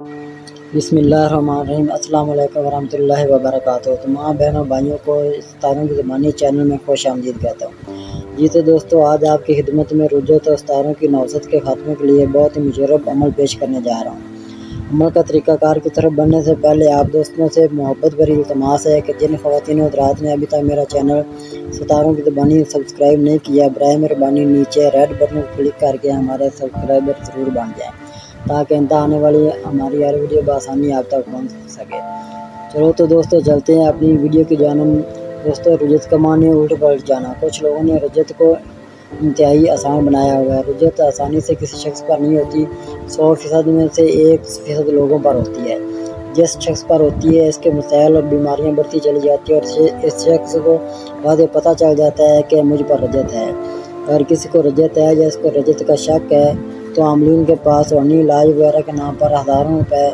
बिस्मिल्लाहिर्रहमानिर्रहीम। अस्सलाम वालेकुम वरहमतुल्लाहि वबरकातुहू। तमाम बहनों भाइयों को सितारों की ज़बानी चैनल में खुश आमदीद कहता हूँ। जी तो दोस्तों, आज आपकी खिदमत में रुजत और सितारों की नौसत के खात्मे के लिए बहुत ही मुजरब अमल पेश करने जा रहा हूँ। अमल का तरीक़ाकार की तरफ बढ़ने से पहले आप दोस्तों से मोहब्बत भरी इल्तमास है कि जिन ख़वातीन हज़रात ने अभी तक मेरा चैनल सितारों की ज़बानी सब्सक्राइब नहीं किया, बराए मेहरबानी नीचे रेड बटन को क्लिक करके हमारे सब्सक्राइबर ज़रूर बन जाएँ, ताकि आने वाली हमारी हर वीडियो बआसानी आप तक पहुँच सके। चलो तो दोस्तों चलते हैं अपनी वीडियो की जानब। दोस्तों, रुजत का माने उल्ट पलट जाना। कुछ लोगों ने रुजत को इंतहाई आसान बनाया हुआ है। रुजत आसानी से किसी शख्स पर नहीं होती, 100% में से 1% लोगों पर होती है। जिस शख्स पर होती है, इसके मसाइल और बीमारियां बढ़ती चली जाती है और इस शख्स को वादे पता चल जाता है कि मुझ पर रजत है। अगर किसी को रजत है या इसको रजत का शक है, तो आमलीन के पास रूहानी इलाज वगैरह के नाम पर हज़ारों रुपए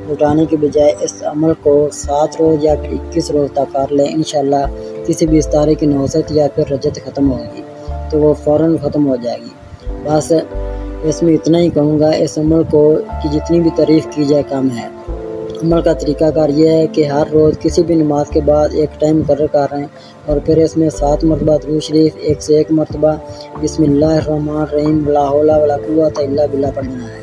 लुटाने के बजाय इस अमल को 7 रोज़ या फिर 21 रोज़ तक कर लें। इंशाअल्लाह किसी भी इस्तारे की नौसत या फिर रजत ख़त्म होगी तो वो फ़ौरन ख़त्म हो जाएगी। बस इसमें इतना ही कहूँगा, इस अमल को कि जितनी भी तारीफ़ की जाए कम है। अमल का तरीक़ाकार यह है कि हर रोज़ किसी भी नमाज के बाद एक टाइम मुकर्रर कर रहे हैं और फिर इसमें 7 मरतबा दुरूद शरीफ, 1 से 1 मरतबा बिस्मिल्लाहिर्रहमानिर्रहीम ला हौला वला कुव्वता इल्ला बिल्लाह पढ़ना है।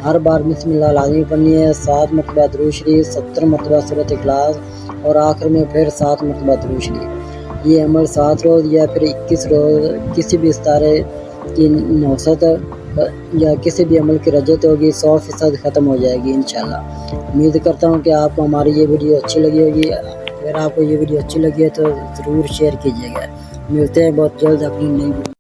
हर बार बिस्मिल्लाह लाज़मी पढ़नी है। 7 मरतबा दुरूद शरीफ, 70 मरतबा सूरत इखलास और आखिर में फिर 7 मरतबा दुरूद शरीफ। ये अमल 7 रोज़ या फिर 21 रोज़ किसी भी इस्तारे की नौसत या किसी भी अमल की रजत होगी 100% ख़त्म हो जाएगी इंशाअल्लाह। उम्मीद करता हूँ कि आपको हमारी ये वीडियो अच्छी लगी होगी। अगर आपको ये वीडियो अच्छी लगी है तो ज़रूर शेयर कीजिएगा। मिलते हैं बहुत जल्द अपनी नई वीडियो।